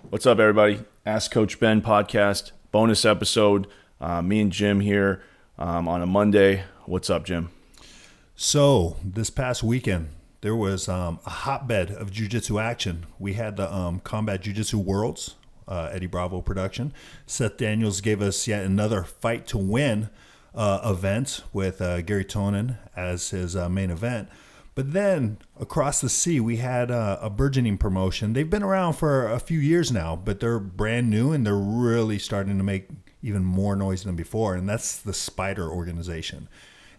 What's up, everybody? Ask Coach Ben podcast, bonus episode. Me and Jim here on a Monday. What's up, Jim? So this past weekend, there was a hotbed of jiu-jitsu action. We had the Combat Jiu-Jitsu Worlds, Eddie Bravo production. Seth Daniels gave us yet another fight to win event with Gary Tonin as his main event. But then across the sea, we had a burgeoning promotion. They've been around for a few years now, but they're brand new and they're really starting to make even more noise than before. And that's the Spyder organization.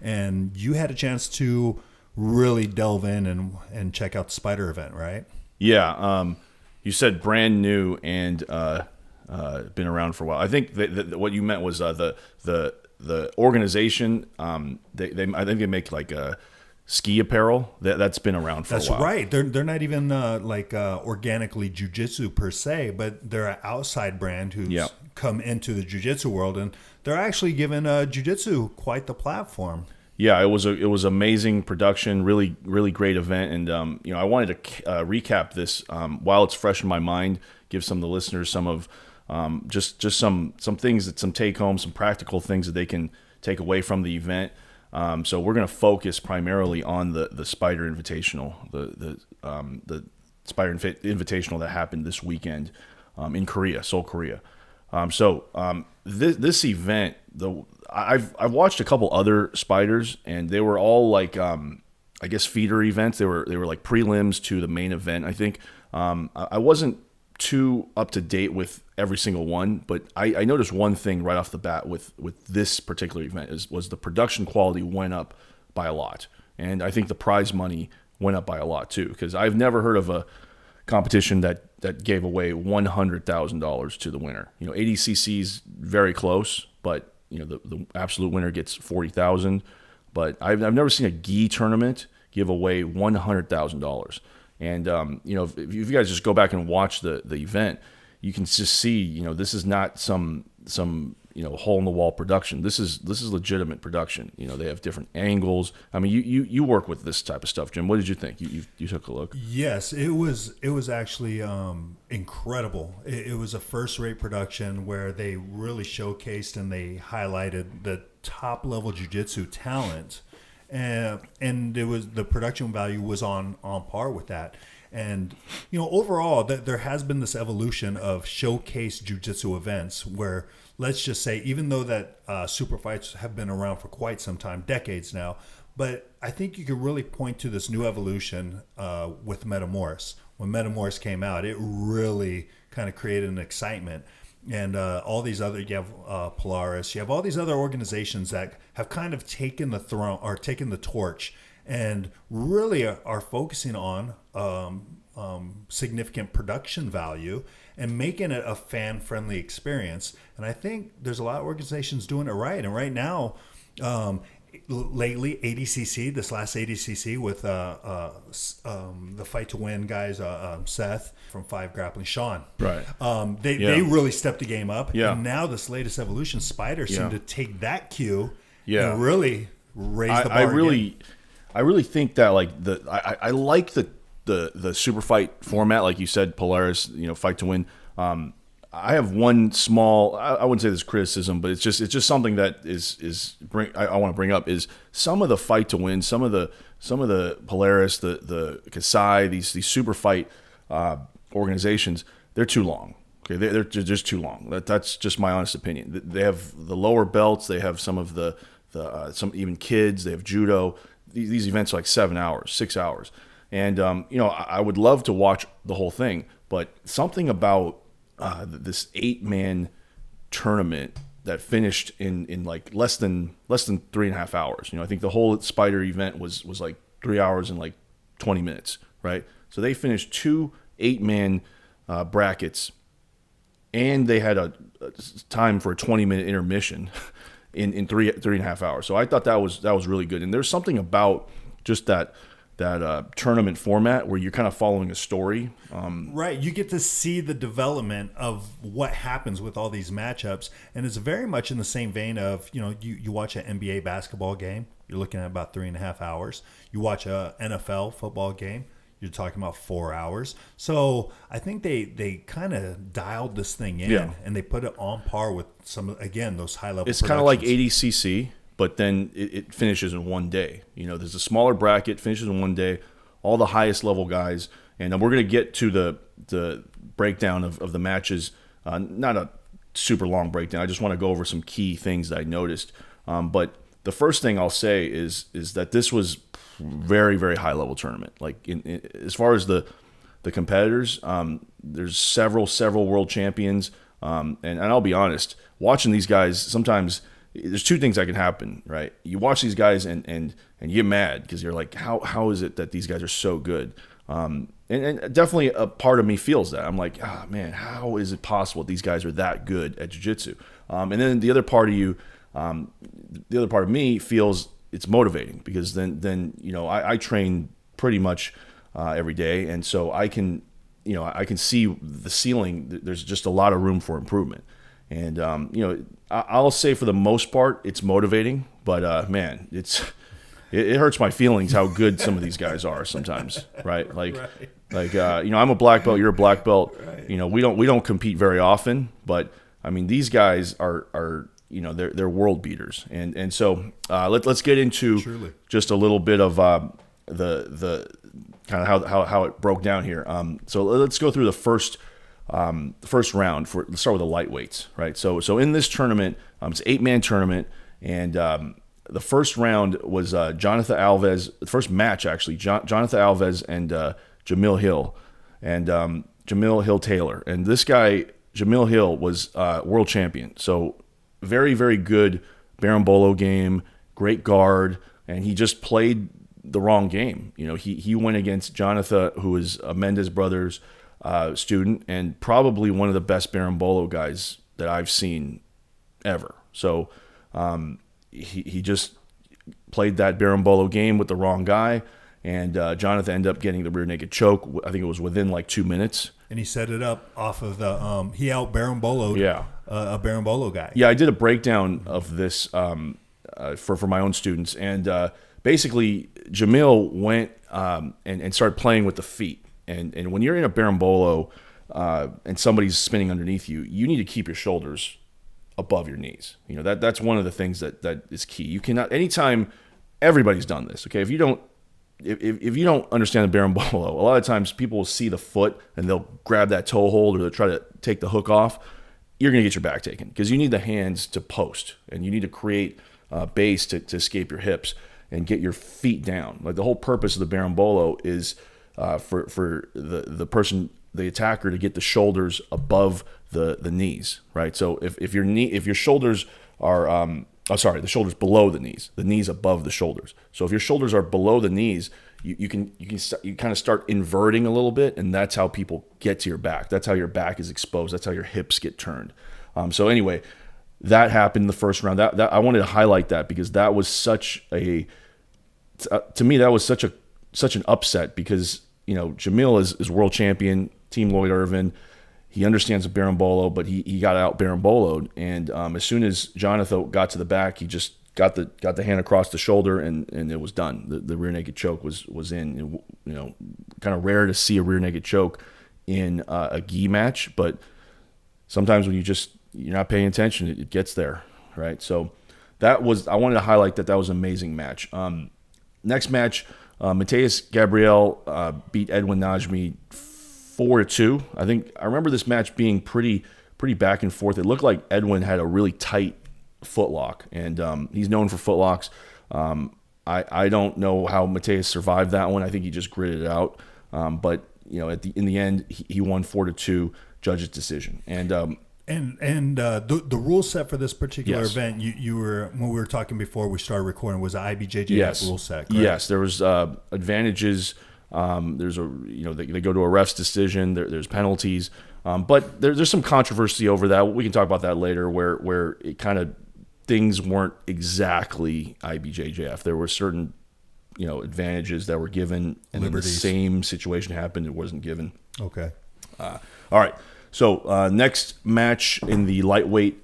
And you had a chance to really delve in and check out the Spyder event, right? Yeah. You said brand new and been around for a while. I think what you meant was the organization. I think they make like a ski apparel that's been around for a while. That's right. They're not even organically jiu-jitsu per se, but they're an outside brand who's come into the jiu-jitsu world, and they're actually giving jiu-jitsu quite the platform. Yeah, it was amazing production, really great event, and I wanted to recap this while it's fresh in my mind, give some of the listeners some of just some things some take home, some practical things that they can take away from the event. So we're going to focus primarily on the Spyder Invitational, the Spyder Invitational that happened this weekend in Korea, Seoul, Korea. This event, I've watched a couple other Spyders, and they were all like I guess feeder events. They were like prelims to the main event. I think I wasn't too up to date with every single one, but I noticed one thing right off the bat with this particular event was the production quality went up by a lot, and I think the prize money went up by a lot too, because I've never heard of a competition that gave away $100,000 to the winner. ADCC's very close, but the absolute winner gets $40,000. But I've never seen a gi tournament give away $100,000. And if you guys just go back and watch the event, you can just see this is not some hole in the wall production. This is legitimate production. They have different angles. I mean, you work with this type of stuff, Jim. What did you think? You took a look. Yes, it was actually incredible. It was a first-rate production where they really showcased and they highlighted the top-level jiu-jitsu talent. And it was the production value was on par with that. And overall there has been this evolution of showcase jiu-jitsu events where, let's just say, even though that super fights have been around for quite some time, decades now, but I think you could really point to this new evolution with Metamoris. When Metamoris came out, it really kind of created an excitement. And all these other, you have Polaris, you have all these other organizations that have kind of taken the throne or taken the torch and really are focusing on significant production value and making it a fan-friendly experience. And I think there's a lot of organizations doing it right. And right now, lately, ADCC, this last ADCC with the Fight to Win guys, Seth from Five Grappling, Sean. Right. They really stepped the game up. Yeah. And now this latest evolution, Spyder seemed to take that cue and really raise the bar again. I really think that I like the super fight format, like you said, Polaris, Fight to Win. I have one small, I wouldn't say this criticism, but it's just something that I want to bring up is some of the Fight to Win, some of the Polaris, the Kasai, these super fight organizations, they're too long. Okay, they're just too long. That's just my honest opinion. They have the lower belts, they have some of the some even kids, they have judo. These events are like 7 hours, 6 hours, and I would love to watch the whole thing, but something about this 8-man tournament that finished in like less than 3.5 hours. I think the whole Spyder event was like 3 hours and like 20 minutes, right? So they finished 2 8-man brackets, and they had a time for a 20-minute intermission in 3.5 hours. So I thought that was really good. And there's something about just that tournament format where you're kind of following a story. Right. You get to see the development of what happens with all these matchups. And it's very much in the same vein of, you watch an NBA basketball game, you're looking at about 3.5 hours. You watch a NFL football game, you're talking about 4 hours. So I think they kind of dialed this thing in, Yeah. and they put it on par with those high level. It's kind of like ADCC, but then it finishes in one day. There's a smaller bracket, finishes in one day, all the highest level guys, and we're going to get to the breakdown of the matches. Not a super long breakdown. I just want to go over some key things that I noticed. But the first thing I'll say is that this was very, very high level tournament. Like as far as the competitors, there's several world champions, and I'll be honest, watching these guys, sometimes there's two things that can happen, right? You watch these guys and you get mad because you're like, how is it that these guys are so good? And definitely a part of me feels that. I'm like, man, how is it possible these guys are that good at jiu-jitsu? And then the other part of you, the other part of me feels it's motivating because then I train pretty much every day, and so I can see the ceiling. There's just a lot of room for improvement, and I'll say for the most part it's motivating, but man, it hurts my feelings how good some of these guys are sometimes, right? I'm a black belt, you're a black belt. Right. We don't compete very often, but I mean these guys are they're world beaters, and so let's get into Truly. just a little bit of the kind of how it broke down here. So let's go through the first round. Let's start with the lightweights, right? So in this tournament, it's an 8-man tournament, and the first round was Jonathan Alves. The first match actually, Jonathan Alves and Jamil Hill, and Jamil Hill Taylor, and this guy Jamil Hill was world champion. So very, very good Berimbolo game, great guard, and he just played the wrong game. He went against Jonathan, who is a Mendez Brothers student and probably one of the best Berimbolo guys that I've seen ever. So he just played that Berimbolo game with the wrong guy, and Jonathan ended up getting the rear naked choke. I think it was within like 2 minutes. And he set it up off of the he out Berimbolo'd a Berimbolo guy. Yeah, I did a breakdown of this for my own students, and basically Jamil went and started playing with the feet. And when you're in a Berimbolo and somebody's spinning underneath you, you need to keep your shoulders above your knees. That's one of the things that is key. You cannot, anytime, everybody's done this, okay? If you don't understand the Berimbolo, a lot of times people will see the foot and they'll grab that toe hold or they'll try to take the hook off. You're going to get your back taken because you need the hands to post and you need to create base to escape your hips and get your feet down. Like the whole purpose of the Berimbolo is for the person, the attacker, to get the shoulders above the knees, right? So if your shoulders are the shoulders below the knees above the shoulders. So if your shoulders are below the knees, you kind of start inverting a little bit, and that's how people get to your back. That's how your back is exposed. That's how your hips get turned. So anyway, that happened in the first round. That I wanted to highlight that because that was such to me that was such an upset because Jamil is world champion, Team Lloyd Irvin. He understands the Berimbolo, but he got out Berimbolo'd, and as soon as Jonathan got to the back, he just got the hand across the shoulder, and it was done. The rear naked choke was in. Kind of rare to see a rear naked choke in a gi match, but sometimes when you're not paying attention, it gets there, right? So I wanted to highlight that was an amazing match. Next match, Mateus Gabriel beat Edwin Najmi 4-2. I remember this match being pretty back and forth. It looked like Edwin had a really tight footlock, and he's known for footlocks. I don't know how Mateus survived that one. I think he just gritted it out. But in the end, he won 4-2, judge's decision. And the rule set for this particular Yes. event, you were, when we were talking before we started recording, was the IBJJF rule set, correct? Yes, there was advantages. There's they go to a ref's decision. There's penalties, but there's some controversy over that. We can talk about that later, where it kind of things weren't exactly IBJJF. There were certain advantages that were given, and then the same situation happened. It wasn't given. Okay. All right. So next match in the lightweight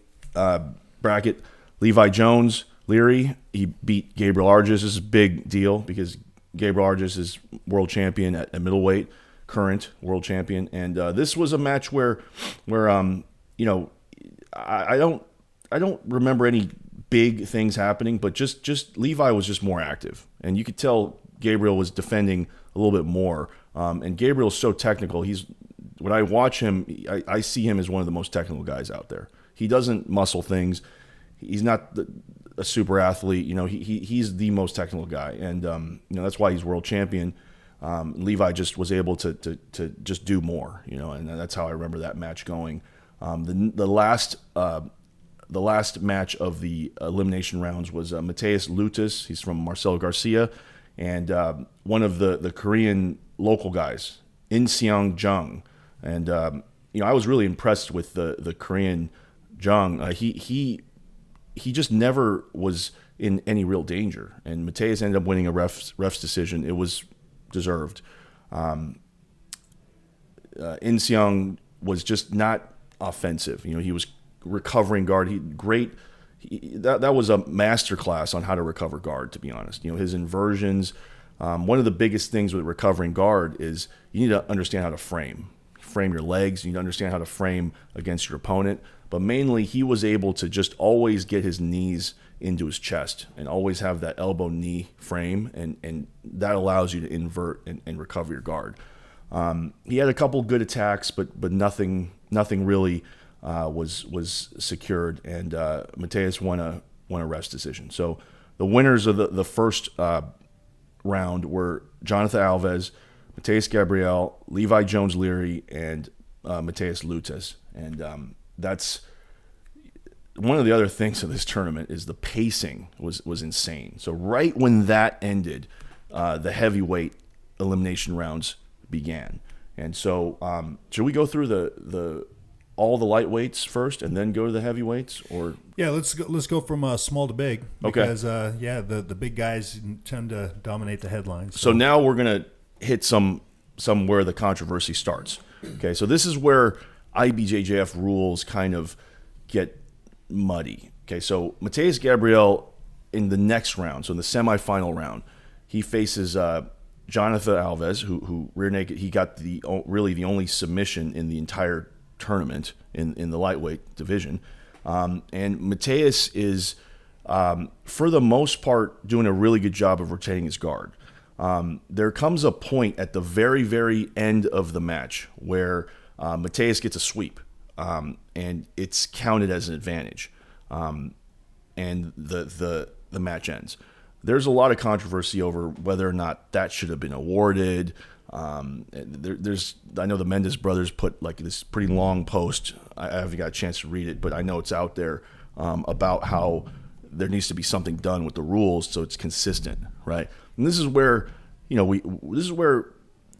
bracket, Levi Jones, Leary, he beat Gabriel Arges. This is a big deal because Gabriel Arges is world champion at middleweight, current world champion, and this was a match where you know, I don't remember any big things happening, but just Levi was just more active, and you could tell Gabriel was defending a little bit more. And Gabriel's so technical. When I watch him, I see him as one of the most technical guys out there. He doesn't muscle things. He's not a super athlete. You know, he's the most technical guy, and you know, that's why he's world champion. Levi just was able to just do more. You know, and that's how I remember that match going. The last match of the elimination rounds was Mateus Lutis. He's from Marcelo Garcia, and one of the Korean local guys, In Seong Jung. And you know, I was really impressed with the Korean Jung. He just never was in any real danger, and Mateus ended up winning a ref's decision. It was deserved. In Seong was just not offensive. You know, he was recovering guard. That was a masterclass on how to recover guard, to be honest. You know, his inversions. One of the biggest things with recovering guard is you need to understand how to frame your legs. You need to understand how to frame against your opponent. But mainly, he was able to just always get his knees into his chest and always have that elbow knee frame, and that allows you to invert and recover your guard. He had a couple good attacks, but nothing really was secured, and Mateus won a rest decision. So the winners of the first round were Jonathan Alves, Mateus Gabriel, Levi Jones-Leary, and Mateus Lutis. And that's one of the other things of this tournament is the pacing was insane. So right when that ended, the heavyweight elimination rounds began. And so should we go through all the lightweights first and then go to the heavyweights, or yeah, let's go from small to big, because okay. The big guys tend to dominate the headlines. So now we're gonna hit some where the controversy starts. Okay, so this is where IBJJF rules kind of get muddy. Okay, so Mateus Gabriel in the next round, so in the semifinal round, he faces Jonathan Alves, who rear naked. He got really the only submission in the entire tournament in the lightweight division, and Mateus is for the most part doing a really good job of retaining his guard. There comes a point at the very, very end of the match where Mateus gets a sweep, and it's counted as an advantage, and the match ends. There's a lot of controversy over whether or not that should have been awarded. I know the Mendes brothers put like this pretty long post. I haven't got a chance to read it, but I know it's out there about how there needs to be something done with the rules so it's consistent, right? And this is where, you know, this is where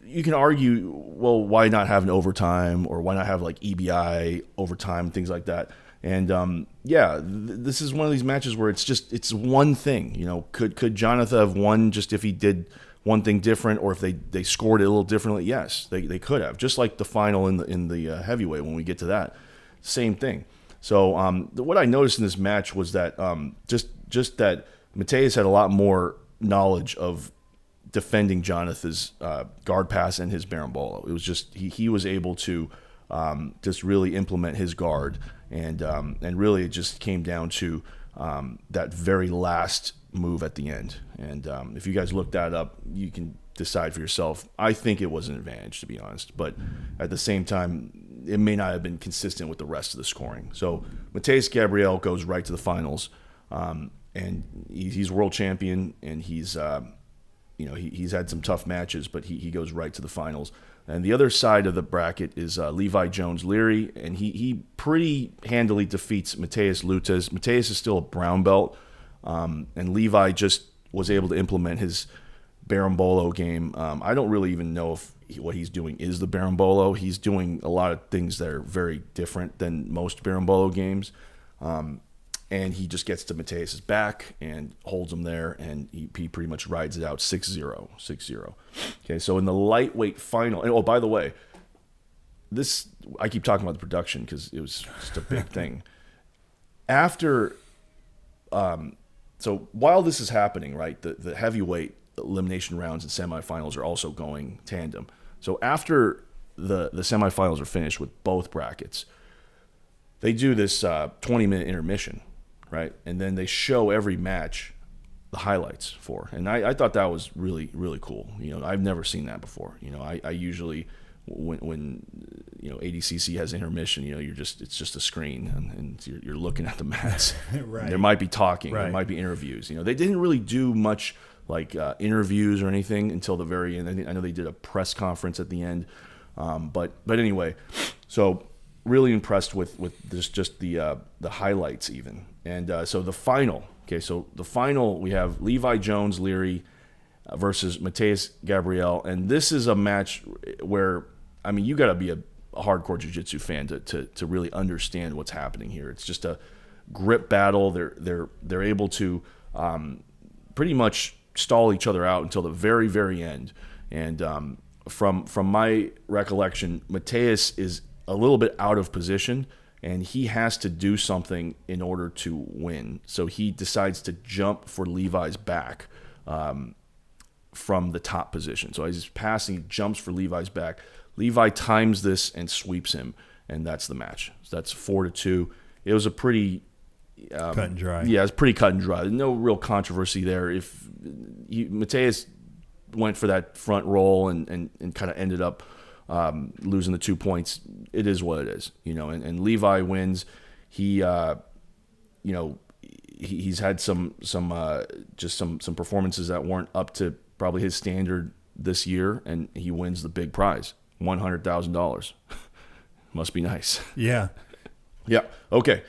you can argue, well, why not have an overtime, or why not have like EBI overtime, things like that. And this is one of these matches where it's one thing. You know, could Jonathan have won just if he did one thing different, or if they scored it a little differently? Yes, they could have. Just like the final in the heavyweight, when we get to that, same thing. So what I noticed in this match was that just that Mateus had a lot more knowledge of defending Jonathan's guard pass and his berimbolo. It was just he was able to just really implement his guard, and really it just came down to that very last move at the end. And if you guys look that up, you can decide for yourself. I think it was an advantage, to be honest, but at the same time, it may not have been consistent with the rest of the scoring. So Mateus Gabriel goes right to the finals, and he's world champion, and he's he's had some tough matches, but he goes right to the finals. And the other side of the bracket is Levi Jones-Leary, and he pretty handily defeats Mateus Lutis. Mateus is still a brown belt, and Levi just was able to implement his berimbolo game. I don't really even know if what he's doing is the berimbolo. He's doing a lot of things that are very different than most berimbolo games. And he just gets to Mateus's back and holds him there, and he pretty much rides it out 6-0, 6-0. Okay, so in the lightweight final, and oh, by the way, I keep talking about the production because it was just a big thing. After, so while this is happening, right, the heavyweight elimination rounds and semifinals are also going tandem. So after the semifinals are finished with both brackets, they do this 20-minute intermission, right? And then they show every match the highlights for. And I thought that was really, really cool. I've never seen that before. I usually, when ADCC has intermission, it's just a screen and you're looking at the mats. Right. There might be talking, right. There might be interviews. They didn't really do much like interviews or anything until the very end. I know they did a press conference at the end, but anyway, so really impressed with this, just the highlights even. And so the final. Okay, so the final, we have Levi Jones Leary versus Mateus Gabriel, and this is a match where, you got to be a hardcore jiu-jitsu fan to really understand what's happening here. It's just a grip battle. They're able to pretty much stall each other out until the very, very end. And from my recollection, Mateus is a little bit out of position, and he has to do something in order to win. So he decides to jump for Levi's back from the top position. So as he's passing, he jumps for Levi's back. Levi times this and sweeps him, and that's the match. So that's 4-2. It was a pretty cut and dry. Yeah, it's pretty cut and dry. No real controversy there. If Mateus went for that front roll and kind of ended up losing the 2 points, it is what it is, and Levi wins. He, he's had some performances that weren't up to probably his standard this year, and he wins the big prize, $100,000. Must be nice. Yeah. Yeah. Okay.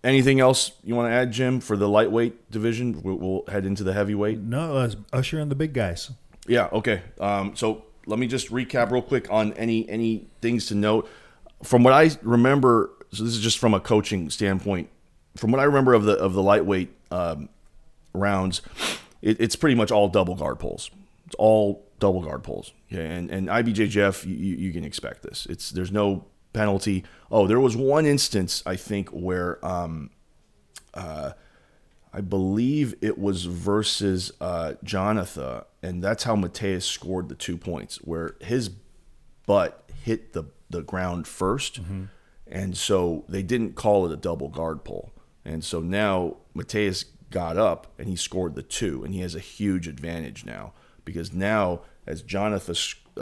Anything else you want to add, Jim, for the lightweight division? We'll head into the heavyweight. No, let's usher in the big guys. Yeah. Okay. So let me just recap real quick on any things to note. From what I remember, so this is just from a coaching standpoint. From what I remember of the lightweight rounds, it's pretty much all double guard pulls. It's all double guard pulls. Okay, and IBJJF, you can expect this. There's no penalty. Oh, there was one instance, I think, where I believe it was versus Jonathan, and that's how Mateus scored the 2 points, where his butt hit the ground first, and so they didn't call it a double guard pull. And so now Mateus got up and he scored the 2, and he has a huge advantage now, because now as Jonathan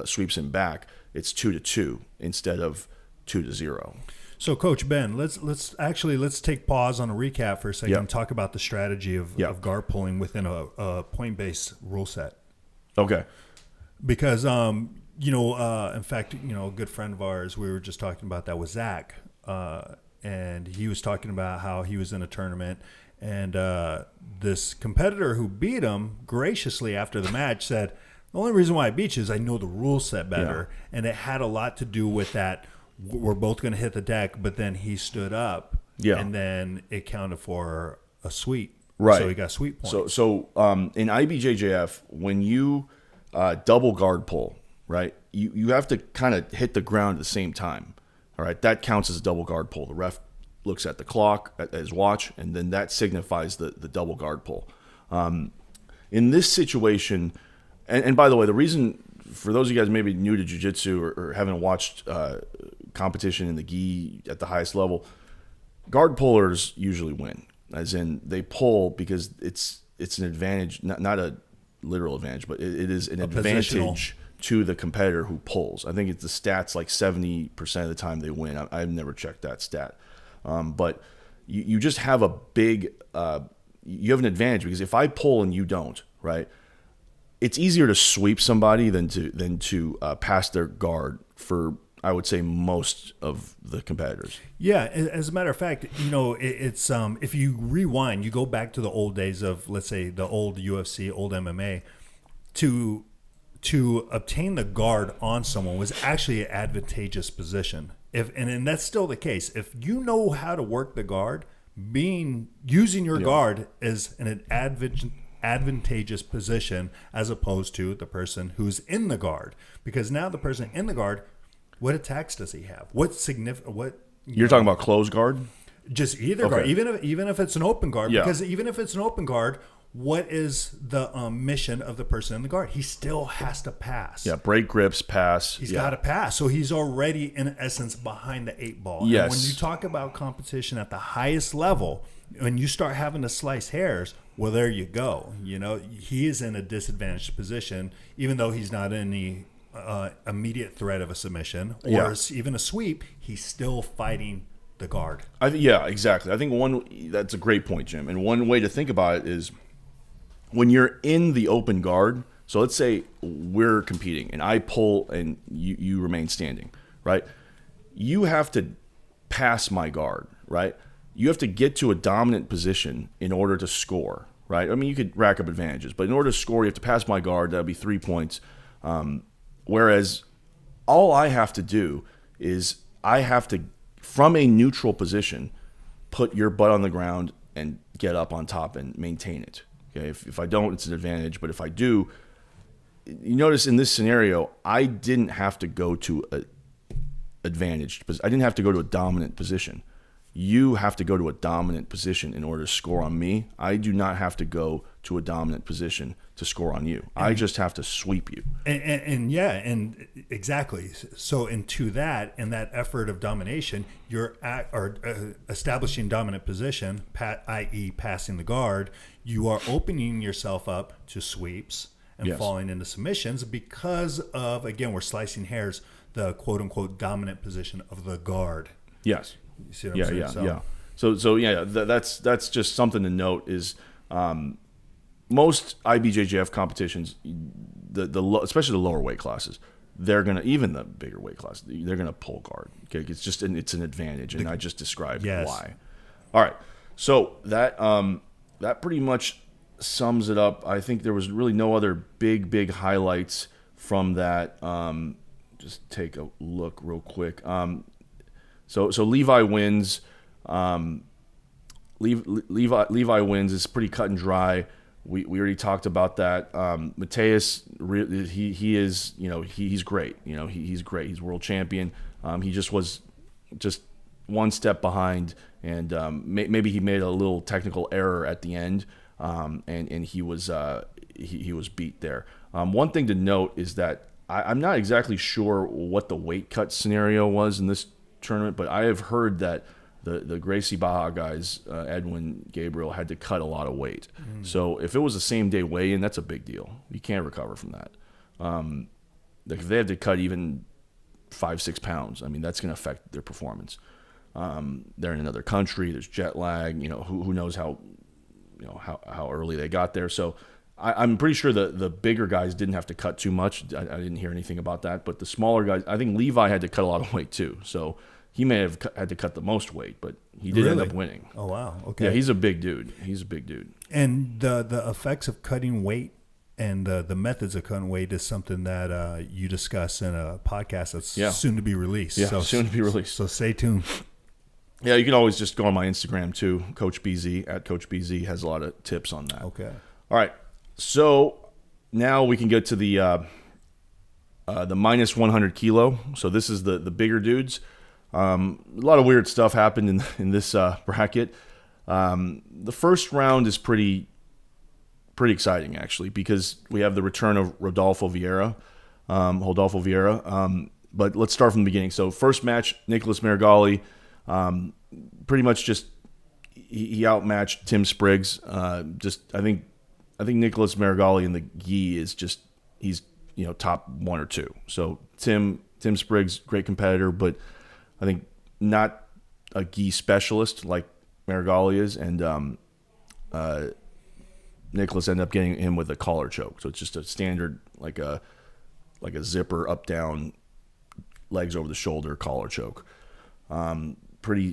sweeps him back, it's 2-2 instead of 2-0. So, Coach Ben, let's take pause on a recap for a second and talk about the strategy of guard pulling within a point-based rule set. Okay. Because in fact, a good friend of ours, we were just talking about that with Zach, and he was talking about how he was in a tournament, and this competitor who beat him graciously after the match said, "The only reason why I beat you is I know the rule set better," and it had a lot to do with that. We're both going to hit the deck, but then he stood up, and then it counted for a sweep. Right. So he got sweep points. So in IBJJF, when you double guard pull, right, you have to kind of hit the ground at the same time. All right, that counts as a double guard pull. The ref looks at the clock, at his watch, and then that signifies the double guard pull. In this situation, and by the way, the reason, for those of you guys maybe new to jiu-jitsu or haven't watched competition in the gi at the highest level, guard pullers usually win, as in they pull because it's an advantage, not a literal advantage, but it is an advantage to the competitor who pulls. I think it's the stats like 70% of the time they win. I've never checked that stat, but you just have a big you have an advantage, because if I pull and you don't, right, it's easier to sweep somebody than to pass their guard for, I would say, most of the competitors. Yeah, as a matter of fact, it's if you rewind, you go back to the old days of, let's say, the old UFC, old MMA, to obtain the guard on someone was actually an advantageous position. And that's still the case. If you know how to work the guard, using your guard is an advantageous position as opposed to the person who's in the guard, because now the person in the guard, what attacks does he have? You're talking about closed guard? Just either guard, even if it's an open guard, because even if it's an open guard, what is the mission of the person in the guard? He still has to pass. Yeah, break grips, pass. He's got to pass. So he's already, in essence, behind the 8 ball. Yes. And when you talk about competition at the highest level, when you start having to slice hairs, well, there you go. You know, he is in a disadvantaged position, even though he's not in the immediate threat of a submission or even a sweep. He's still fighting the guard. Yeah, exactly. I think that's a great point, Jim. And one way to think about it is when you're in the open guard. So let's say we're competing and I pull and you remain standing, right? You have to pass my guard, right? You have to get to a dominant position in order to score, right? I mean, you could rack up advantages, but in order to score, you have to pass my guard. That would be 3 points. Whereas all I have to do is I have to, from a neutral position, put your butt on the ground and get up on top and maintain it. Okay, if I don't, it's an advantage. But if I do, you notice in this scenario, I didn't have to go to a advantaged, I didn't have to go to a dominant position. You have to go to a dominant position in order to score on me. I do not have to go to a dominant position to score on you. I just have to sweep you. And exactly. So into that, in that effort of domination, you're establishing dominant position, i.e. passing the guard. You are opening yourself up to sweeps and falling into submissions because of, again, we're slicing hairs, the quote-unquote dominant position of the guard. Yes. You see what I'm saying? So that's just something to note is most IBJJF competitions, especially the lower weight classes, they're gonna, even the bigger weight classes, they're gonna pull guard. Okay, it's an advantage, and I just described why. All right, so that pretty much sums it up. I think there was really no other big highlights from that. Just take a look real quick. So Levi wins. Levi wins. It's pretty cut and dry. We already talked about that. Mateus, he is, he's great. He's great. He's world champion. He just was one step behind, and maybe he made a little technical error at the end, and he was beat there. One thing to note is that I'm not exactly sure what the weight cut scenario was in this tournament, but I have heard that the Gracie Baja guys, Edwin, Gabriel, had to cut a lot of weight. So if it was a same day weigh-in, that's a big deal. You can't recover from that. If they had to cut even 5-6 pounds, I mean, that's going to affect their performance. They're in another country. There's jet lag. Who knows how early they got there. So I'm pretty sure the bigger guys didn't have to cut too much. I didn't hear anything about that. But the smaller guys, I think Levi had to cut a lot of weight too. So he may have had to cut the most weight, but he did end up winning. Oh, wow. Okay. Yeah, he's a big dude. And the effects of cutting weight and the methods of cutting weight is something that you discuss in a podcast that's soon to be released. Yeah, soon to be released. So stay tuned. Yeah, you can always just go on my Instagram too. Coach BZ, @CoachBZ, has a lot of tips on that. Okay. All right. So now we can get to the minus 100 kilo. So this is the bigger dudes. A lot of weird stuff happened in this bracket. The first round is pretty exciting, actually, because we have the return of Rodolfo Vieira. But let's start from the beginning. So first match, Nicholas Marigali, pretty much just he outmatched Tim Spriggs. I think Nicholas Marigali in the gi is just he's top 1 or 2. So Tim Spriggs, great competitor, but I think not a gi specialist like Marigali is, and Nicholas ended up getting him with a collar choke. So it's just a standard like a zipper up down, legs over the shoulder collar choke. Pretty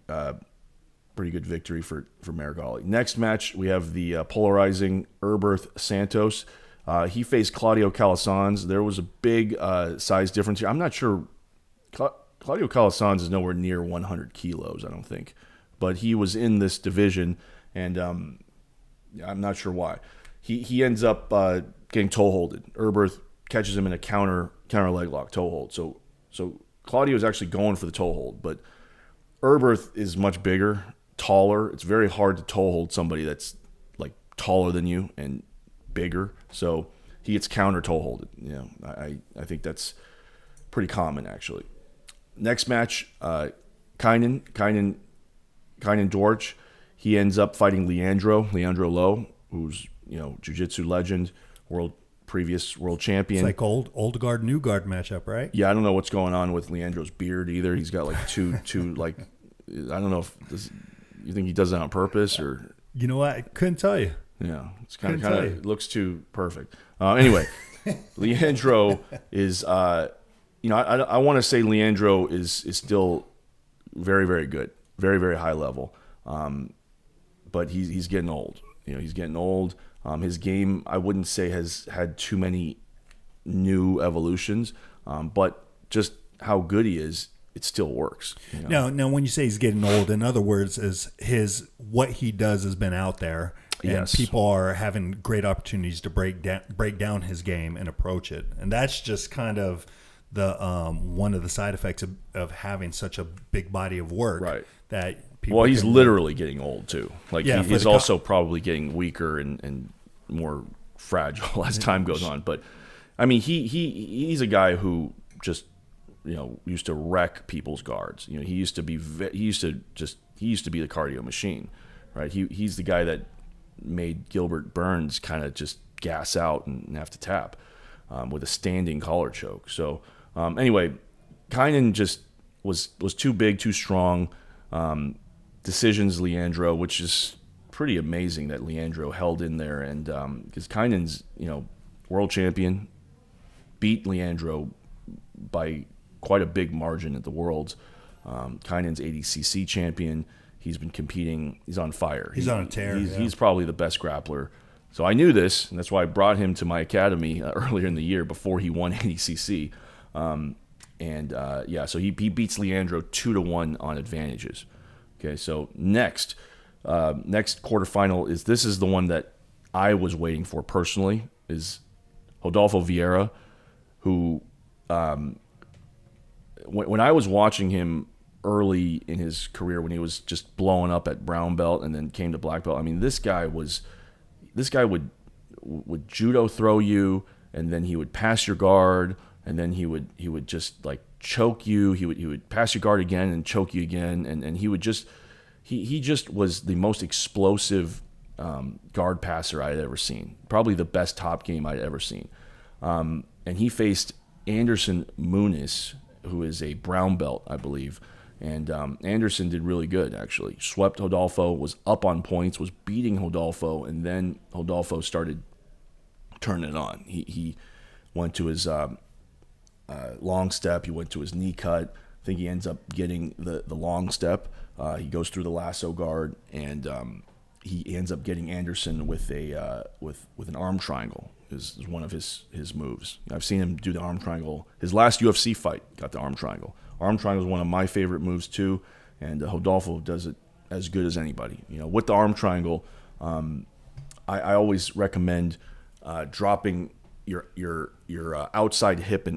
good victory for Marigali. Next match we have the polarizing Herberth Santos. He faced Claudio Calasanz. There was a big size difference here. I'm not sure. Claudio Calasanz is nowhere near 100 kilos, I don't think. But he was in this division, and I'm not sure why. He ends up getting toe-holded. Herberth catches him in a counter leg lock, toe hold. So Claudio is actually going for the toe hold, but Herberth is much bigger, taller. It's very hard to toe hold somebody that's like taller than you and bigger, so he gets counter toe holded. I think that's pretty common actually. Next match, Kynan Dorch. He ends up fighting Leandro Lo, who's jiu-jitsu legend, previous world champion. It's like old guard, new guard matchup, right? Yeah, I don't know what's going on with Leandro's beard either. He's got like two like, I don't know if you think he does that on purpose or. You know what? I couldn't tell you. Yeah, it's kind of looks too perfect. Anyway, Leandro is I want to say Leandro is still very, very good, very, very high level, but he's getting old. He's getting old. His game, I wouldn't say has had too many new evolutions, but just how good he is, it still works. Now, when you say he's getting old, in other words, is what he does has been out there, and yes, people are having great opportunities to break down his game and approach it, and that's just kind of the one of the side effects of having such a big body of work. Right. That people. Well, he's literally getting old too. Like he's also probably getting weaker and more fragile as time goes on. But I mean, he's a guy who just used to wreck people's guards. He used to be the cardio machine, right? He's the guy that made Gilbert Burns kind of just gas out and have to tap with a standing collar choke. So anyway, Kynan just was too big, too strong. Decisions Leandro, which is pretty amazing that Leandro held in there, and because Kynan's world champion, beat Leandro by quite a big margin at the Worlds. Kynan's 80cc champion. He's been competing. He's on fire. He's on a tear. He's probably the best grappler. So I knew this, and that's why I brought him to my academy earlier in the year before he won 80cc. So he beats Leandro 2-1 on advantages. Okay, so next quarterfinal is the one that I was waiting for personally, is Rodolfo Vieira, who when I was watching him early in his career, when he was just blowing up at brown belt and then came to black belt, I mean, this guy would judo throw you, and then he would pass your guard, and then he would just like choke you. He would pass your guard again and choke you again, and he would just he just was the most explosive guard passer I had ever seen. Probably the best top game I'd ever seen. And he faced Anderson Muniz, who is a brown belt, I believe. And Anderson did really good, actually. Swept Rodolfo, was up on points, was beating Rodolfo, and then Rodolfo started turning it on. He went to his long step. He went to his knee cut. I think he ends up getting the long step. He goes through the lasso guard, and he ends up getting Anderson with an arm triangle. Is one of his moves. I've seen him do the arm triangle. His last UFC fight got the arm triangle. Arm triangle is one of my favorite moves too, and Rodolfo does it as good as anybody. With the arm triangle, I always recommend dropping your outside hip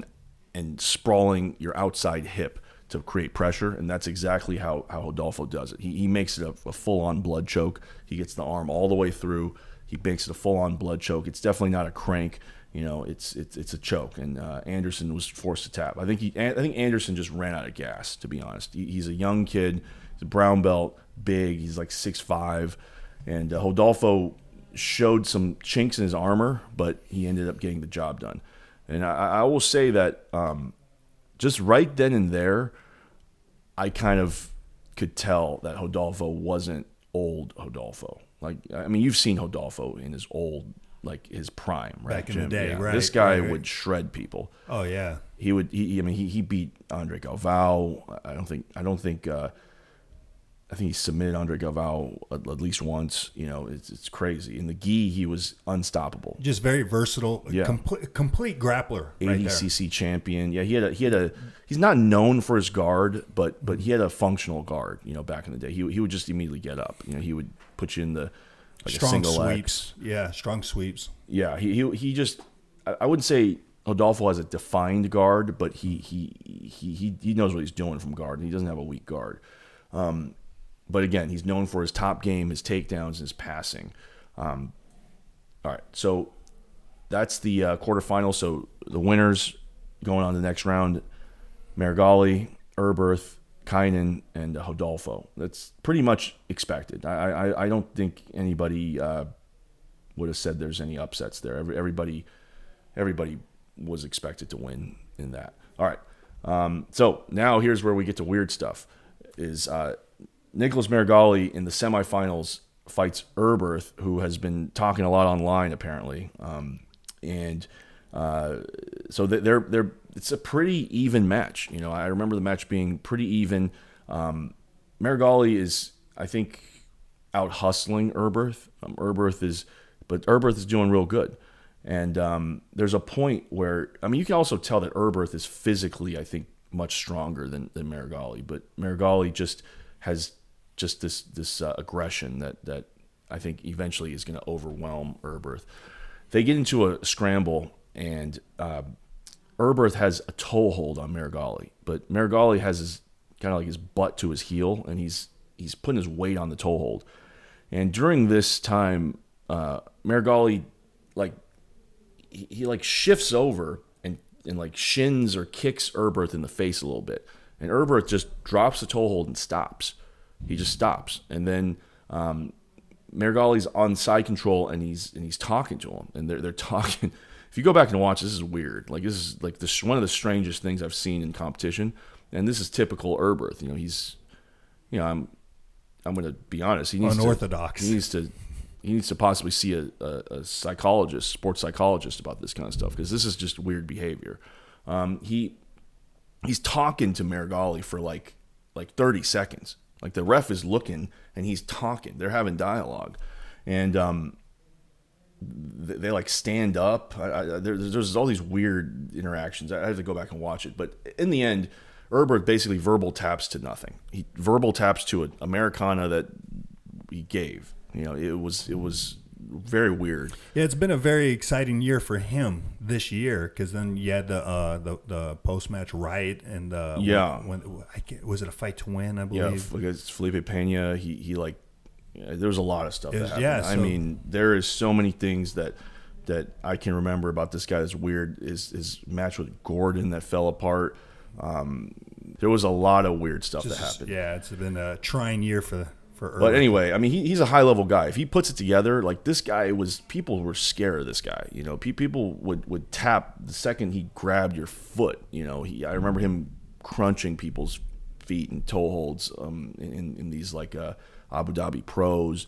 and sprawling your outside hip to create pressure, and that's exactly how Rodolfo does it. He makes it a full-on blood choke. He gets the arm all the way through. He makes it a full-on blood choke. It's definitely not a crank. It's a choke, and Anderson was forced to tap. I think Anderson just ran out of gas, to be honest. He's a young kid. He's a brown belt, big. He's like 6'5", and Rodolfo showed some chinks in his armor, but he ended up getting the job done. And I will say that just right then and there, I kind of could tell that Rodolfo wasn't old Rodolfo. Like, I mean, you've seen Rodolfo in his old, like his prime, right? Back in the day, yeah. right? This guy right. would shred people. Oh yeah. He would. He beat Andre Galvao. I think he submitted Andre Galvao at least once. It's crazy. In the gi, he was unstoppable. Just very versatile. Yeah. Complete grappler. 80cc champion. Yeah, he had a. He's not known for his guard, but he had a functional guard. Back in the day, he would just immediately get up. He would put you in the strong a single sweeps. X. Yeah, strong sweeps. Yeah, he just. I wouldn't say Rodolfo has a defined guard, but he knows what he's doing from guard. He doesn't have a weak guard. But again, he's known for his top game, his takedowns, his passing. All right, so that's the quarterfinal. So the winners going on to the next round: Marigali, Erberth, Kynan, and Hodolfo. That's pretty much expected. I don't think anybody would have said there's any upsets there. Everybody was expected to win in that. All right. So now here's where we get to weird stuff. Is Nicholas Marigali in the semifinals fights Erberth, who has been talking a lot online apparently, so they're it's a pretty even match. You know, I remember the match being pretty even. Marigali is, I think, out hustling Erberth. Erberth is doing real good. And there's a point where, I mean, you can also tell that Erberth is physically, I think, much stronger than Marigali. But Marigali just has just this aggression that I think eventually is going to overwhelm Erberth. They get into a scramble, and Erberth has a toe hold on Marigali. But Marigali has his kind of like his butt to his heel, and he's putting his weight on the toe hold. And during this time, Marigali, like, he like shifts over and like shins or kicks Erberth in the face a little bit. And Erberth just drops the toe hold and stops. He just stops. And then Marigali's on side control, and he's talking to him. And they're talking. If you go back and watch, this is weird. Like, this is like one of the strangest things I've seen in competition. And this is typical Erberth. You know, he's, you know, I'm going to be honest. He needs unorthodox. He needs to possibly see a psychologist, sports psychologist, about this kind of stuff, because this is just weird behavior. He's talking to Marigali for like 30 seconds. Like, the ref is looking and he's talking. They're having dialogue, and they like stand up. There's all these weird interactions. I have to go back and watch it, but in the end, Erberth basically verbal taps to nothing. He verbal taps to an Americana that he gave. You know, it was very weird. Yeah, it's been a very exciting year for him this year, because then you had the post match riot, and was it a fight to win? I believe. Yeah, against Felipe Pena. He like, there was a lot of stuff that happened. Yeah, I mean, there is so many things that I can remember about this guy that's weird. His match with Gordon that fell apart. There was a lot of weird stuff that happened. Yeah, it's been a trying year for Erberth. But anyway, I mean, he's a high-level guy. If he puts it together, like, this guy people were scared of this guy. You know, people would tap the second he grabbed your foot. You know, I remember him crunching people's feet and toe holds in these, like, Abu Dhabi pros.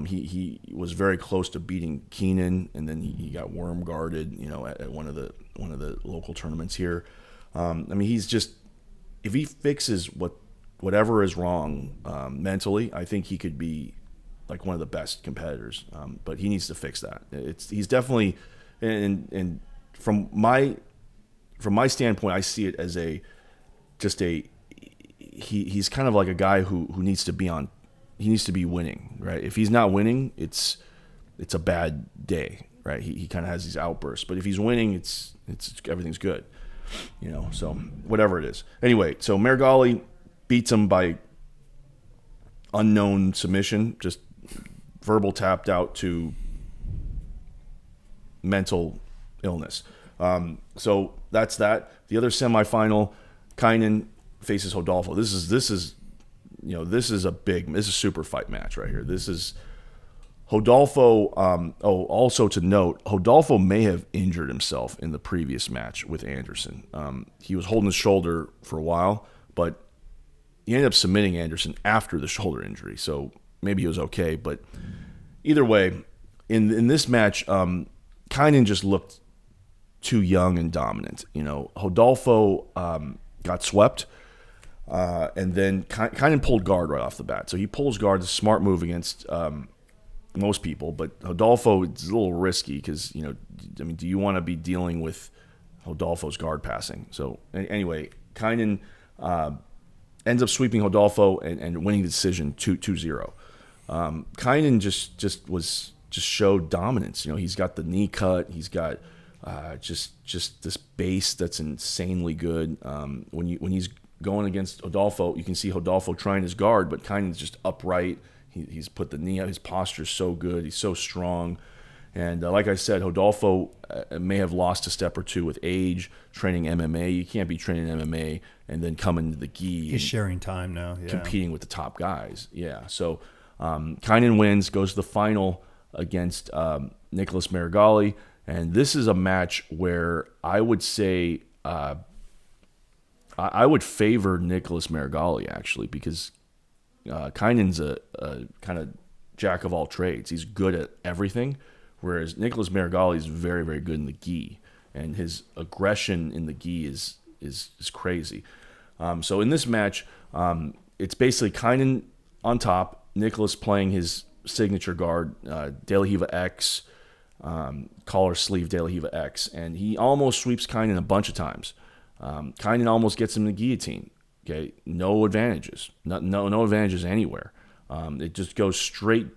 He was very close to beating Keenan, and then he got worm guarded, you know, at one of the local tournaments here. I mean, he's just, if he fixes whatever is wrong mentally, I think he could be like one of the best competitors. But he needs to fix that. He's definitely, and from my standpoint, I see it as he's kind of like a guy who needs to be on. He needs to be winning, right? If he's not winning, it's a bad day, right? He kind of has these outbursts. But if he's winning, it's everything's good, you know. So whatever it is. Anyway, so Marigali beats him by unknown submission, just verbal tapped out to mental illness. So that's that. The other semifinal, Kynan faces Hodolfo. This is a super fight match right here. This is Hodolfo. Also to note, Hodolfo may have injured himself in the previous match with Anderson. He was holding his shoulder for a while, but he ended up submitting Anderson after the shoulder injury, so maybe he was okay. But either way, in this match, Kynan just looked too young and dominant. You know, Hodolfo got swept, and then Kynan pulled guard right off the bat. So he pulls guard, it's a smart move against most people. But Hodolfo, it's a little risky because, you know, I mean, do you want to be dealing with Hodolfo's guard passing? So anyway, Kynan ends up sweeping Hodolfo and winning the decision 2-0. Kynan just showed dominance. You know, he's got the knee cut. He's got just this base that's insanely good. When he's going against Hodolfo, you can see Hodolfo trying his guard, but Kynan's just upright. He's put the knee out. His posture's so good. He's so strong. And like I said, Rodolfo may have lost a step or two with age, training MMA. You can't be training MMA and then come into the gi. He's sharing time now. Yeah. Competing with the top guys. Yeah. So Kynan wins, goes to the final against Nicholas Marigali. And this is a match where I would say I would favor Nicholas Marigali, actually, because Kynan's a kind of jack of all trades. He's good at everything, whereas Nicholas Marigali is very, very good in the gi, and his aggression in the gi is crazy. So in this match, it's basically Kynan on top, Nicholas playing his signature guard, De La Riva X, collar sleeve De La Riva X, and he almost sweeps Kynan a bunch of times. Kynan almost gets him the guillotine. Okay, no advantages, no advantages anywhere. It just goes straight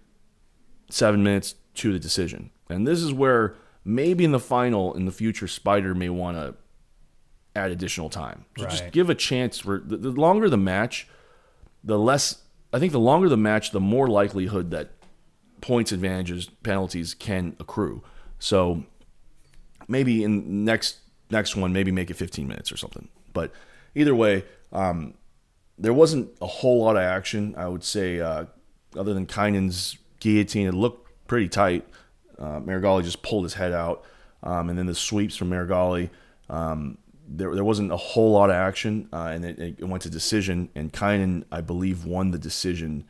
7 minutes to the decision. And this is where maybe in the final, in the future, Spyder may want to add additional time. So just give a chance for the longer the match, the less. I think the longer the match, the more likelihood that points, advantages, penalties can accrue. So maybe in next one, maybe make it 15 minutes or something. But either way, there wasn't a whole lot of action, I would say, other than Kynan's guillotine. It looked pretty tight. Marigali just pulled his head out. And then the sweeps from Marigali. There wasn't a whole lot of action, and it went to decision. And Kynan, I believe, won the decision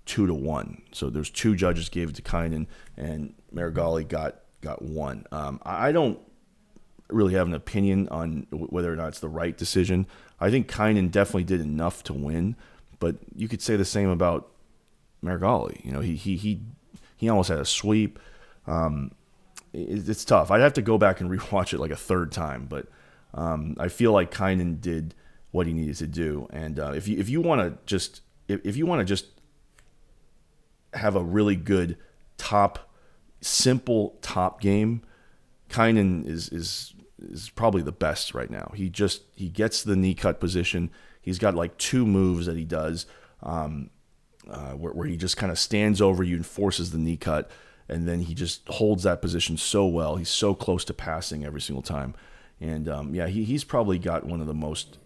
2-1. So there's two judges gave it to Kynan, and Marigali got one. I don't really have an opinion on whether or not it's the right decision. I think Kynan definitely did enough to win, but you could say the same about Marigali. You know, he almost had a sweep. It's tough. I'd have to go back and rewatch it like a third time, but I feel like Kynan did what he needed to do. And if you want to just have a really good simple top game, Kynan is probably the best right now. He gets the knee cut position. He's got like two moves that he does where he just kind of stands over you and forces the knee cut, and then he just holds that position so well. He's so close to passing every single time. And he's probably got one of the most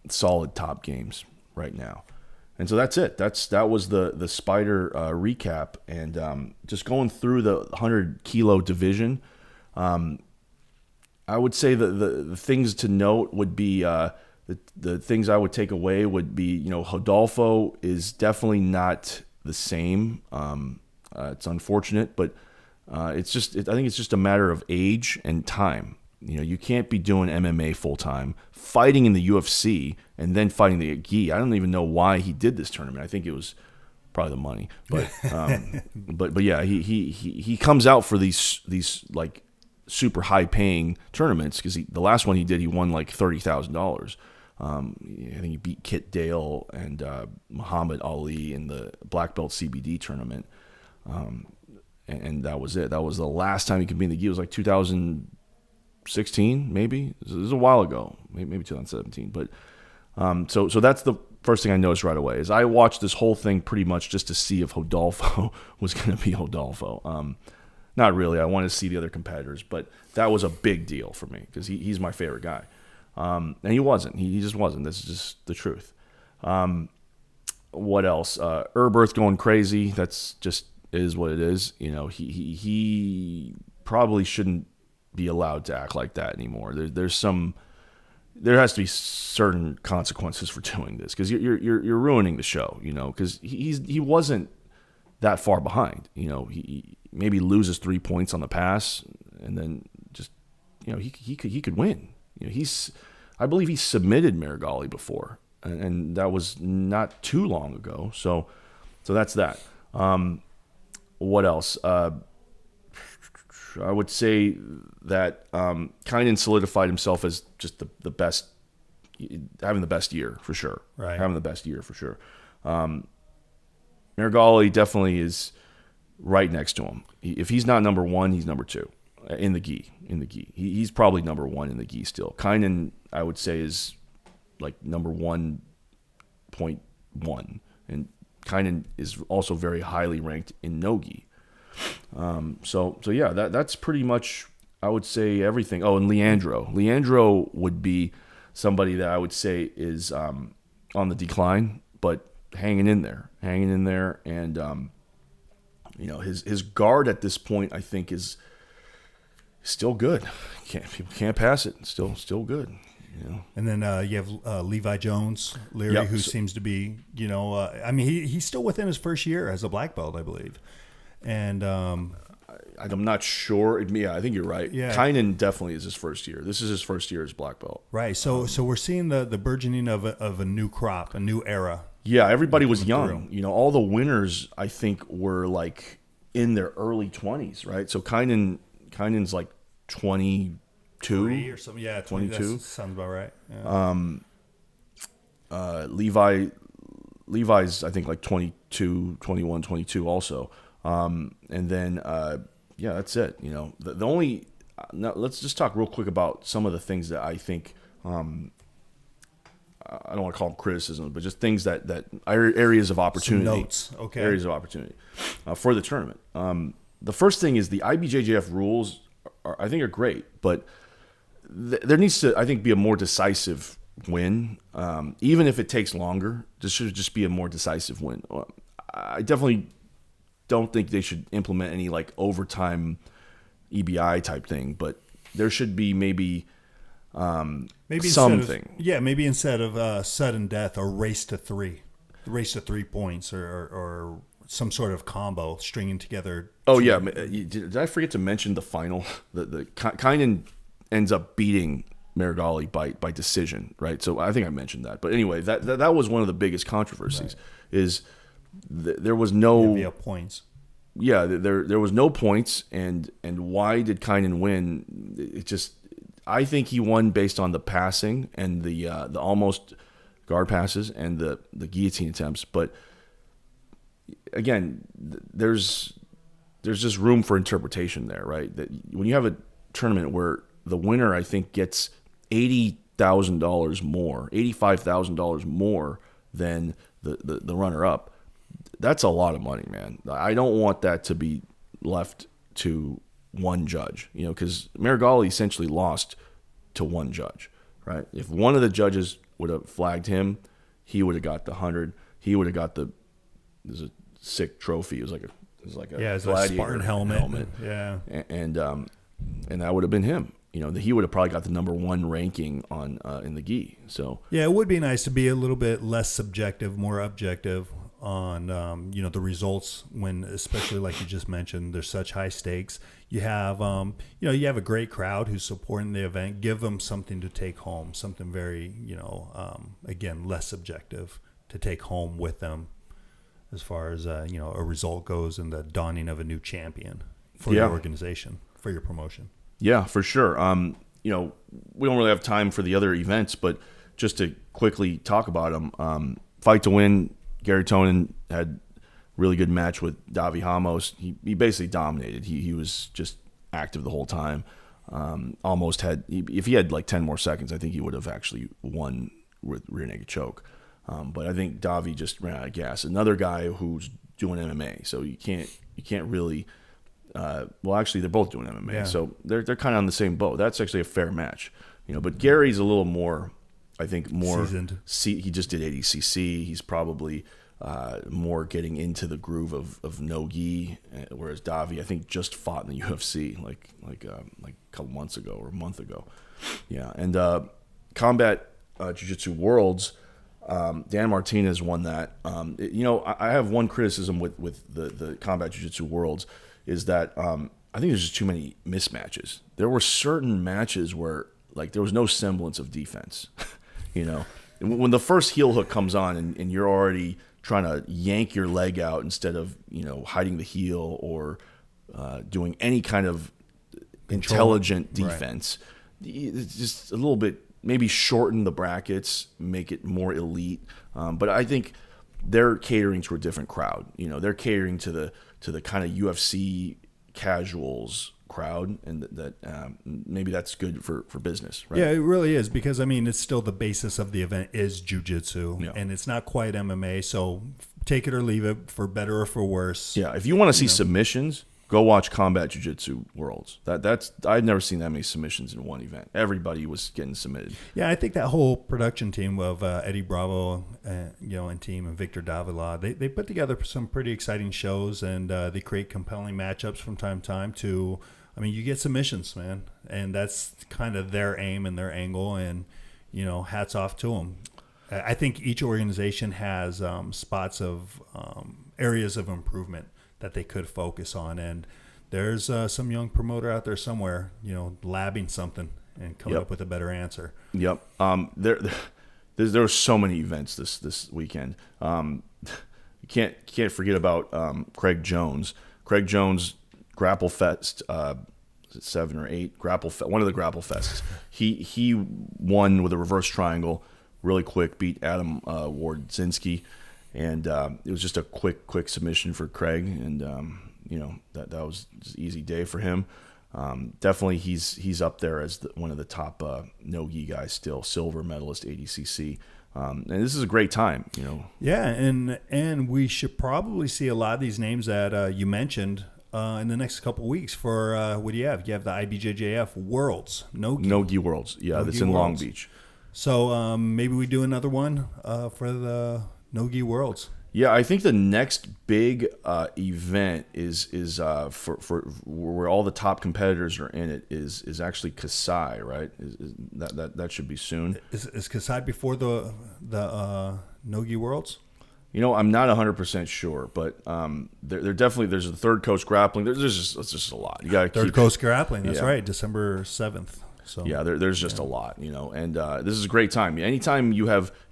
solid top games right now. And so that's it. That was the Spyder recap, and just going through the 100 kilo division. I would say the things to note would be the things I would take away would be, Rodolfo is definitely not the same. It's unfortunate, but I think it's just a matter of age and time. You can't be doing MMA full time, fighting in the UFC, and then fighting the gi. I don't even know why he did this tournament. I think it was probably the money, but but yeah, he comes out for these like super high paying tournaments, because the last one he did, he won like $30,000. I think he beat Kit Dale and Muhammad Ali in the black belt CBD tournament, and that was it. That was the last time he could be in the gi. It was like 2016, maybe. It was a while ago, maybe 2017. But so that's the first thing I noticed right away. Is I watched this whole thing pretty much just to see if Rodolfo was going to be Rodolfo. Not really. I wanted to see the other competitors, but that was a big deal for me because he's my favorite guy. And he wasn't. He just wasn't. This is just the truth. What else? Erberth going crazy. That's just is what it is. He probably shouldn't be allowed to act like that anymore. There has to be certain consequences for doing this, because you're ruining the show. Because he wasn't that far behind. He maybe loses 3 points on the pass, and then just he could win. I believe he submitted Marigali before, and that was not too long ago. So that's that. What else? I would say that Kynan solidified himself as just the best, having the best year for sure. Right. Having the best year for sure. Marigali definitely is right next to him. If he's not number one, he's number two in the gi. He's probably number one in the gi still. Kynan, I would say, is like number 1.1, and Kynan is also very highly ranked in no gi. So yeah, that's pretty much, I would say, everything. Oh, and Leandro would be somebody that I would say is on the decline, but hanging in there, and his guard at this point, I think, is still good. People can't pass it. Still good. And then you have Levi Jones, Leary, Yep. who seems to be, he's still within his first year as a black belt, I believe. And I'm not sure. I think you're right. Yeah. Kynan definitely is his first year. This is his first year as black belt. right. So we're seeing the burgeoning of a new crop, a new era. Yeah, everybody was young. All the winners, I think, were like in their early 20s, right? So Kynan's like 22 or something. Yeah, 22. That sounds about right. Yeah. Levi's, I think, like 22, 21, 22 also. And then, that's it. The only, now let's just talk real quick about some of the things that I think, I don't want to call them criticisms, but just things that are areas of opportunity. Some notes. Okay. Areas of opportunity for the tournament. The first thing is the IBJJF rules I think are great, but there needs to, I think, be a more decisive win. Even if it takes longer, this should just be a more decisive win. I definitely don't think they should implement any like overtime EBI type thing, but there should be maybe something. Maybe instead of sudden death or race to 3 points or some sort of combo stringing together. Oh yeah, did I forget to mention the final? The Kynan ends up beating Marigali by decision, right? So I think I mentioned that. But anyway, that was one of the biggest controversies. Right. Is there was no points. Yeah, there was no points, and why did Kynan win? It just, I think he won based on the passing and the almost guard passes and the guillotine attempts. But again, there's just room for interpretation there, right? That when you have a tournament where the winner, I think, gets $80,000 more, $85,000 more than the runner up, that's a lot of money, man. I don't want that to be left to one judge, because Marigali essentially lost to one judge, right? If one of the judges would have flagged him, he would have got the 100. He would have got there's a sick trophy. It was like a Spartan helmet. Yeah, and that would have been him. He would have probably got the number 1 ranking on in the gi. So yeah, it would be nice to be a little bit less subjective, more objective on the results, when, especially like you just mentioned, there's such high stakes. You have you have a great crowd who's supporting the event. Give them something to take home, something very again, less subjective to take home with them, as far as a result goes, and the dawning of a new champion for your organization, for your promotion. Yeah, for sure. We don't really have time for the other events, but just to quickly talk about them. Fight to Win, Gary Tonin had really good match with Davi Ramos. He basically dominated. He was just active the whole time. Almost had, if he had like 10 more seconds, I think he would have actually won with rear naked choke. But I think Davi just ran out of gas. Another guy who's doing MMA, so you can't really. Well, actually, they're both doing MMA, so they're kind of on the same boat. That's actually a fair match, But Gary's a little more, I think, more seasoned. He just did ADCC. He's probably more getting into the groove of no gi, whereas Davi, I think, just fought in the UFC like a couple months ago or a month ago. Yeah, and Combat Jiu-Jitsu Worlds. Dan Martinez won that. I have one criticism with the Combat Jiu-Jitsu Worlds is that I think there's just too many mismatches. There were certain matches where there was no semblance of defense. When the first heel hook comes on and you're already trying to yank your leg out instead of hiding the heel or doing any kind of intelligent defense, it's just a little bit. Maybe shorten the brackets, make it more elite. But I think they're catering to a different crowd. They're catering to the kind of UFC casuals crowd, and that maybe that's good for business, right? Yeah, it really is, because it's still the basis of the event is jiu-jitsu, and it's not quite MMA. So take it or leave it, for better or for worse. Yeah, if you want to see submissions, Go watch Combat Jiu-Jitsu Worlds. That's I've never seen that many submissions in one event. Everybody was getting submitted. Yeah, I think that whole production team of Eddie Bravo, and team, and Victor Davila, they put together some pretty exciting shows, and they create compelling matchups from time to time. You get submissions, man, and that's kind of their aim and their angle, and hats off to them. I think each organization has spots of areas of improvement that they could focus on, and there's some young promoter out there somewhere, labbing something and coming up with a better answer. Yep. There were so many events this weekend. You can't forget about Craig Jones. Craig Jones Grapple Fest, 7 or 8 Grapple Fest, one of the Grapple Fests. He won with a reverse triangle, really quick, beat Adam Wardzinski. And it was just a quick submission for Craig, and that was just an easy day for him. Definitely, he's up there as one of the top no-gi guys still, silver medalist ADCC. And this is a great time, Yeah, and we should probably see a lot of these names that you mentioned in the next couple of weeks. For what do you have? You have the IBJJF Worlds, no-gi Worlds. Yeah, that's in Long Beach. So maybe we do another one for the no-gi Worlds. Yeah, I think the next big event is for where all the top competitors are in it is actually Kasai, right? That should be soon. Is Kasai before the no-gi Worlds? I'm not 100% sure, but there definitely there's a Third Coast Grappling. It's just a lot. You got Third Coast Grappling. That's right, December 7th. So yeah, there's just a lot, and this is a great time. Anytime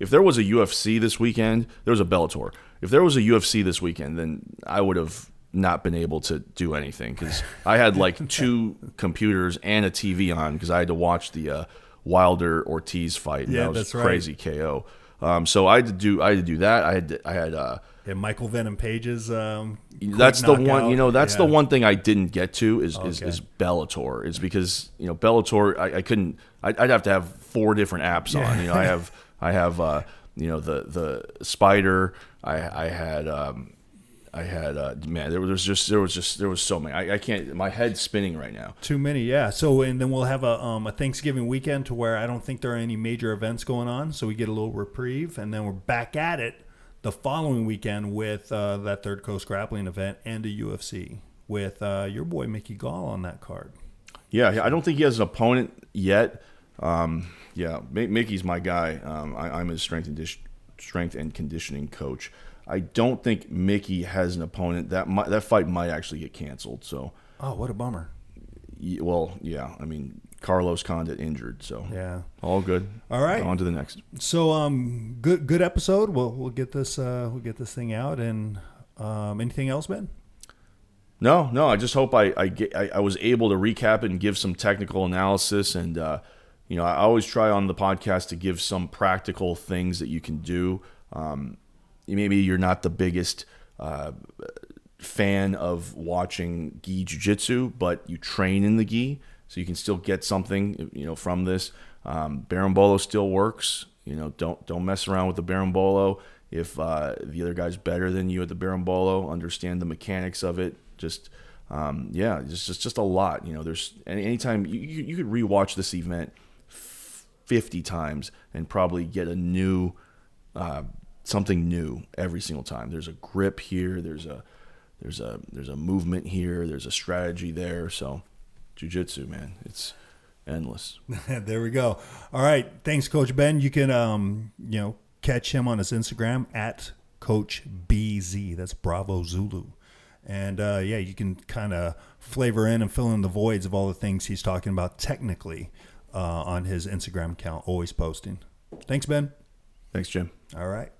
if there was a UFC this weekend, there was a Bellator. If there was a UFC this weekend, then I would have not been able to do anything because I had like 2 computers and a TV on because I had to watch the Wilder Ortiz fight. And that was that's crazy KO. So I had to do that. I had Michael Venom Page's. That's the one. That's the one thing I didn't get to is Bellator. Is because Bellator. I couldn't. I'd have to have 4 different apps on. I have the Spyder. I had man. There was so many. I can't. My head's spinning right now. Too many. Yeah. So and then we'll have a Thanksgiving weekend to where I don't think there are any major events going on. So we get a little reprieve, and then we're back at it the following weekend with that Third Coast Grappling event and a UFC with your boy Mickey Gall on that card. Yeah, I don't think he has an opponent yet. Mickey's my guy. I'm his strength and conditioning coach. I don't think Mickey has an opponent. That fight might actually get canceled. So. Oh, what a bummer. Well, yeah. I mean, Carlos Condit injured, so yeah, all good. All right, on to the next. So, good episode. We'll get this thing out. And anything else, Ben? No. I just hope I was able to recap it and give some technical analysis. And I always try on the podcast to give some practical things that you can do. Maybe you're not the biggest fan of watching gi jiu-jitsu, but you train in the gi, so you can still get something from this. Berimbolo still works. Don't mess around with the berimbolo. If the other guy's better than you at the berimbolo, understand the mechanics of it. Just just a lot. There's anytime you could rewatch this event 50 times and probably get a new something new every single time. There's a grip here. There's a movement here. There's a strategy there. So, jiu-jitsu, man, it's endless. There we go. All right, thanks, Coach Ben. You can catch him on his Instagram at Coach BZ. That's Bravo Zulu. And you can kind of flavor in and fill in the voids of all the things he's talking about technically on his Instagram account, always posting. Thanks, Ben. Thanks, Jim. All right.